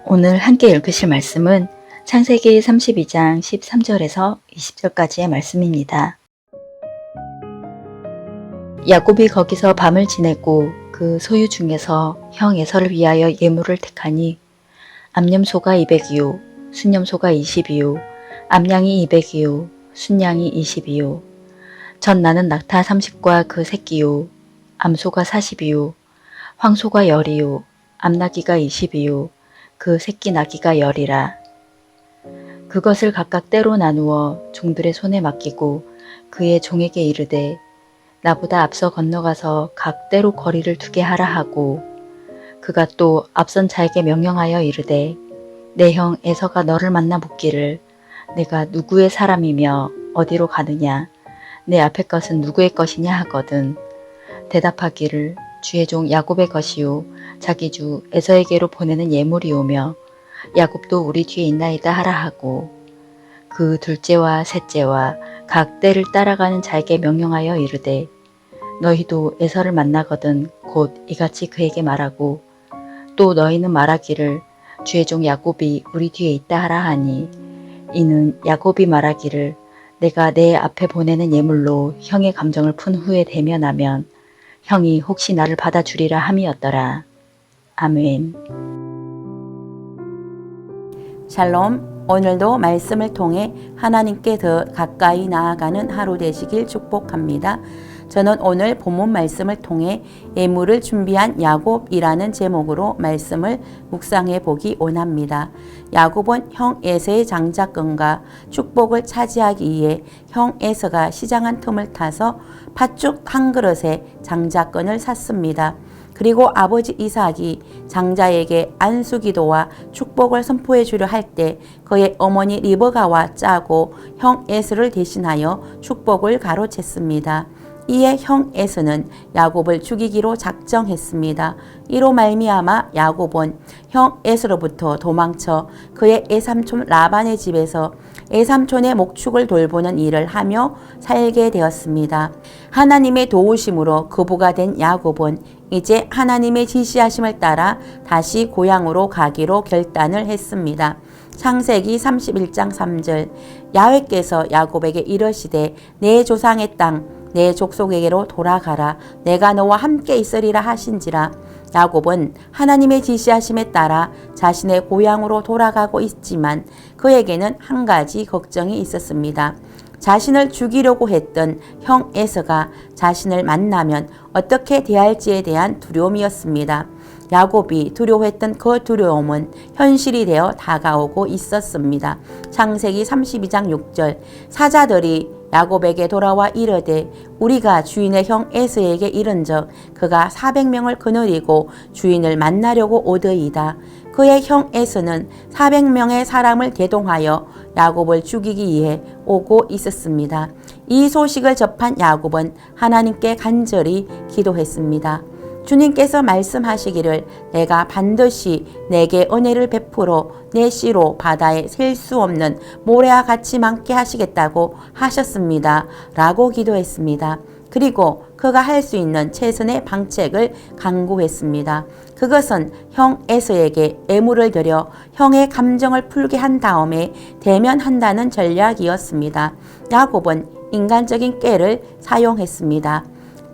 오늘 함께 읽으실 말씀은 창세기 32장 13절에서 20절까지의 말씀입니다. 야곱이 거기서 밤을 지내고 그 소유 중에서 형 에서를 위하여 예물을 택하니 암염소가 200이요 순염소가 20이요 암양이 200이요 순양이 20이요 전 나는 낙타 30과 그 새끼요 암소가 40이요 황소가 10이요 암나귀가 20이요 그 새끼 나귀가 10이라. 그것을 각각 때로 나누어 종들의 손에 맡기고 그의 종에게 이르되 나보다 앞서 건너가서 각 때로 거리를 두게 하라 하고 그가 또 앞선 자에게 명령하여 이르되 내 형 에서가 너를 만나 묻기를 내가 누구의 사람이며 어디로 가느냐 내 앞의 것은 누구의 것이냐 하거든. 대답하기를 주의 종 야곱의 것이요 자기 주 에서에게로 보내는 예물이오며 야곱도 우리 뒤에 있나이다 하라 하고 그 둘째와 셋째와 각 때를 따라가는 자에게 명령하여 이르되 너희도 에서를 만나거든 곧 이같이 그에게 말하고 또 너희는 말하기를 주의 종 야곱이 우리 뒤에 있다 하라 하니 이는 야곱이 말하기를 내가 내 앞에 보내는 예물로 형의 감정을 푼 후에 대면하면 형이 혹시 나를 받아주리라 함이었더라. 아멘. 샬롬, 오늘도 말씀을 통해 하나님께 더 가까이 나아가는 하루 되시길 축복합니다. 저는 오늘 본문 말씀을 통해 예물을 준비한 야곱이라는 제목으로 말씀을 묵상해 보기 원합니다. 야곱은 형 에서의 장자권과 축복을 차지하기 위해 형 에서가 시장한 틈을 타서 팥죽 한 그릇에 장자권을 샀습니다. 그리고 아버지 이삭이 장자에게 안수기도와 축복을 선포해 주려 할 때 그의 어머니 리브가와 짜고 형 에서를 대신하여 축복을 가로챘습니다. 이에 형 에서는 야곱을 죽이기로 작정했습니다. 이로 말미암아 야곱은 형 에서로부터 도망쳐 그의 애삼촌 라반의 집에서 애삼촌의 목축을 돌보는 일을 하며 살게 되었습니다. 하나님의 도우심으로 거부가 된 야곱은 이제 하나님의 지시하심을 따라 다시 고향으로 가기로 결단을 했습니다. 창세기 31장 3절 야훼께서 야곱에게 이르시되 내 조상의 땅 내 족속에게로 돌아가라 내가 너와 함께 있으리라 하신지라. 야곱은 하나님의 지시하심에 따라 자신의 고향으로 돌아가고 있지만 그에게는 한 가지 걱정이 있었습니다. 자신을 죽이려고 했던 형 에서가 자신을 만나면 어떻게 대할지에 대한 두려움이었습니다. 야곱이 두려워했던 그 두려움은 현실이 되어 다가오고 있었습니다. 창세기 32장 6절 사자들이 야곱에게 돌아와 이르되 우리가 주인의 형 에서에게 이른적 그가 400명을 거느리고 주인을 만나려고 오더이다. 그의 형 에서는 400명의 사람을 대동하여 야곱을 죽이기 위해 오고 있었습니다. 이 소식을 접한 야곱은 하나님께 간절히 기도했습니다. 주님께서 말씀하시기를 내가 반드시 내게 은혜를 베풀어 내 씨로 바다에 셀 수 없는 모래와 같이 많게 하시겠다고 하셨습니다. 라고 기도했습니다. 그리고 그가 할 수 있는 최선의 방책을 강구했습니다. 그것은 형 에서에게 애물을 드려 형의 감정을 풀게 한 다음에 대면한다는 전략이었습니다. 야곱은 인간적인 꾀를 사용했습니다.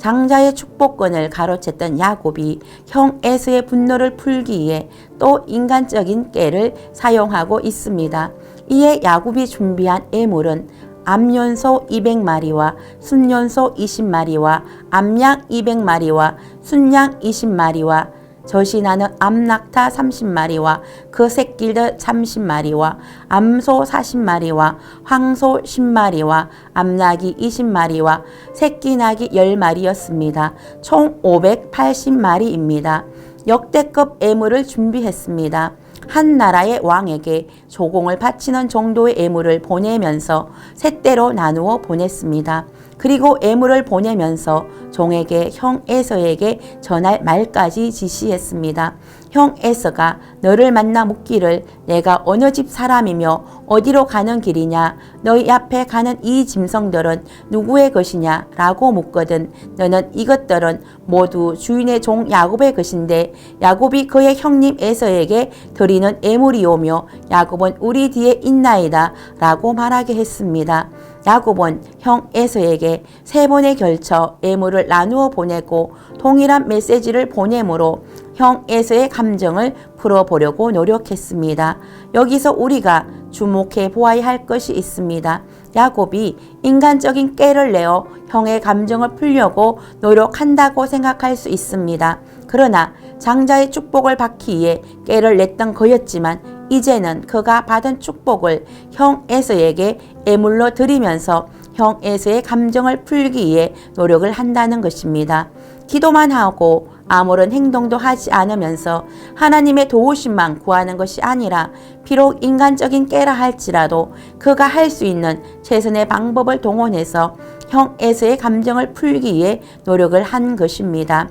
장자의 축복권을 가로챘던 야곱이 형 에서의 분노를 풀기 위해 또 인간적인 꾀를 사용하고 있습니다. 이에 야곱이 준비한 예물은 암연소 200마리와 순연소 20마리와 암양 200마리와 순양 20마리와 저신하는 암낙타 30마리와 그 새끼들 30마리와 암소 40마리와 황소 10마리와 암나귀 20마리와 새끼나귀 10마리였습니다. 총 580마리입니다. 역대급 예물을 준비했습니다. 한 나라의 왕에게 조공을 바치는 정도의 예물을 보내면서 셋대로 나누어 보냈습니다. 그리고 예물을 보내면서 종에게 형 에서에게 전할 말까지 지시했습니다. 형 에서가 너를 만나 묻기를 내가 어느 집 사람이며 어디로 가는 길이냐? 너희 앞에 가는 이 짐승들은 누구의 것이냐? 라고 묻거든 너는 이것들은 모두 주인의 종 야곱의 것인데 야곱이 그의 형님 에서에게 드리는 예물이오며 야곱은 우리 뒤에 있나이다 라고 말하게 했습니다. 야곱은 형 에서에게 3번에 걸쳐 예물을 나누어 보내고 동일한 메시지를 보내므로 형 에서의 감정을 풀어보려고 노력했습니다. 여기서 우리가 주목해 보아야 할 것이 있습니다. 야곱이 인간적인 깨를 내어 형의 감정을 풀려고 노력한다고 생각할 수 있습니다. 그러나 장자의 축복을 받기 위해 깨를 냈던 거였지만 이제는 그가 받은 축복을 형 에서에게 예물로 드리면서 형 에서의 감정을 풀기 위해 노력을 한다는 것입니다. 기도만 하고 아무런 행동도 하지 않으면서 하나님의 도우심만 구하는 것이 아니라 비록 인간적인 깨라 할지라도 그가 할 수 있는 최선의 방법을 동원해서 형 에서의 감정을 풀기 위해 노력을 한 것입니다.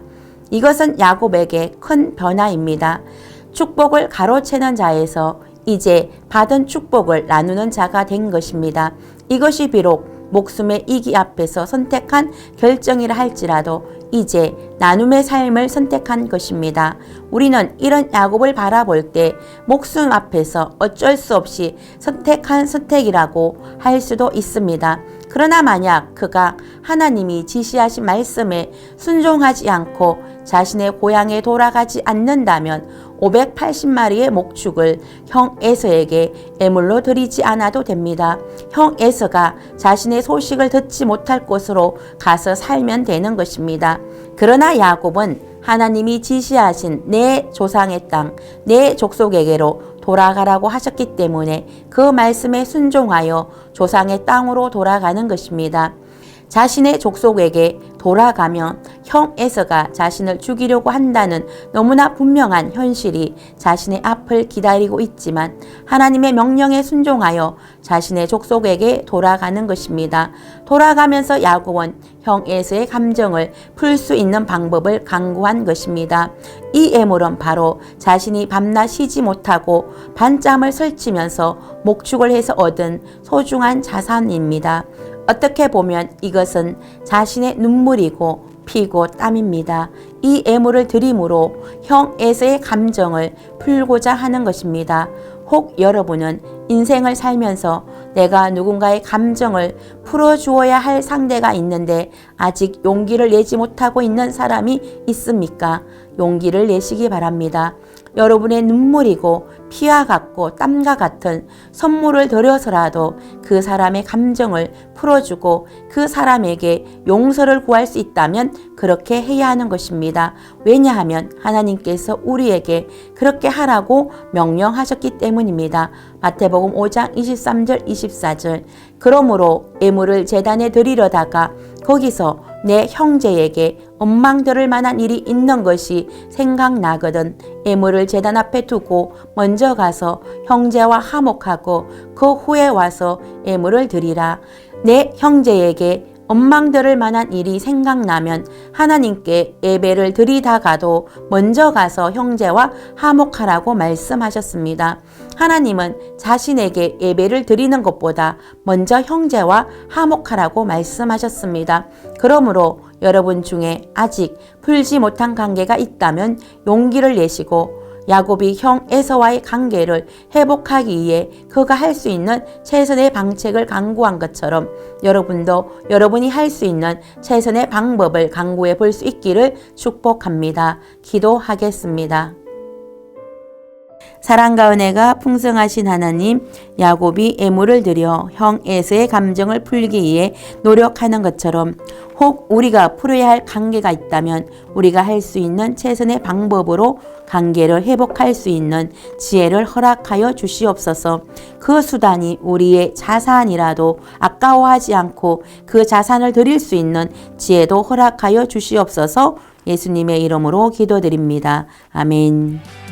이것은 야곱에게 큰 변화입니다. 축복을 가로채는 자에서 이제 받은 축복을 나누는 자가 된 것입니다. 이것이 비록 목숨의 이기 앞에서 선택한 결정이라 할지라도 이제 나눔의 삶을 선택한 것입니다. 우리는 이런 야곱을 바라볼 때 목숨 앞에서 어쩔 수 없이 선택한 선택이라고 할 수도 있습니다. 그러나 만약 그가 하나님이 지시하신 말씀에 순종하지 않고 자신의 고향에 돌아가지 않는다면 580마리의 목축을 형 에서에게 예물로 드리지 않아도 됩니다. 형 에서가 자신의 소식을 듣지 못할 곳으로 가서 살면 되는 것입니다. 그러나 야곱은 하나님이 지시하신 내 조상의 땅, 내 족속에게로 돌아가라고 하셨기 때문에 그 말씀에 순종하여 조상의 땅으로 돌아가는 것입니다. 자신의 족속에게 돌아가면 형 에서가 자신을 죽이려고 한다는 너무나 분명한 현실이 자신의 앞을 기다리고 있지만 하나님의 명령에 순종하여 자신의 족속에게 돌아가는 것입니다. 돌아가면서 야곱은 형 에서의 감정을 풀 수 있는 방법을 강구한 것입니다. 이 예물은 바로 자신이 밤낮 쉬지 못하고 밤잠을 설치면서 목축을 해서 얻은 소중한 자산입니다. 어떻게 보면 이것은 자신의 눈물이고 피고 땀입니다. 이 예물을 드림으로 형 에서의 감정을 풀고자 하는 것입니다. 혹 여러분은 인생을 살면서 내가 누군가의 감정을 풀어주어야 할 상대가 있는데 아직 용기를 내지 못하고 있는 사람이 있습니까? 용기를 내시기 바랍니다. 여러분의 눈물이고 피와 같고 땀과 같은 선물을 드려서라도 그 사람의 감정을 풀어주고 그 사람에게 용서를 구할 수 있다면 그렇게 해야 하는 것입니다. 왜냐하면 하나님께서 우리에게 그렇게 하라고 명령하셨기 때문입니다. 마태복음 5장 23절 24절 그러므로 예물을 제단에 드리려다가 거기서 내 형제에게 원망 들을 만한 일이 있는 것이 생각나거든 예물을 제단 앞에 두고 먼저 가서 형제와 화목하고 그 후에 와서 예물을 드리라. 내 형제에게 원망 들을 만한 일이 생각나면 하나님께 예배를 드리다가도 먼저 가서 형제와 화목하라고 말씀하셨습니다. 하나님은 자신에게 예배를 드리는 것보다 먼저 형제와 화목하라고 말씀하셨습니다. 그러므로 여러분 중에 아직 풀지 못한 관계가 있다면 용기를 내시고 야곱이 형 에서와의 관계를 회복하기 위해 그가 할 수 있는 최선의 방책을 강구한 것처럼 여러분도 여러분이 할 수 있는 최선의 방법을 강구해 볼 수 있기를 축복합니다. 기도하겠습니다. 사랑과 은혜가 풍성하신 하나님, 야곱이 예물을 드려 형 에서의 감정을 풀기 위해 노력하는 것처럼 혹 우리가 풀어야 할 관계가 있다면 우리가 할 수 있는 최선의 방법으로 관계를 회복할 수 있는 지혜를 허락하여 주시옵소서. 그 수단이 우리의 자산이라도 아까워하지 않고 그 자산을 드릴 수 있는 지혜도 허락하여 주시옵소서. 예수님의 이름으로 기도드립니다. 아멘.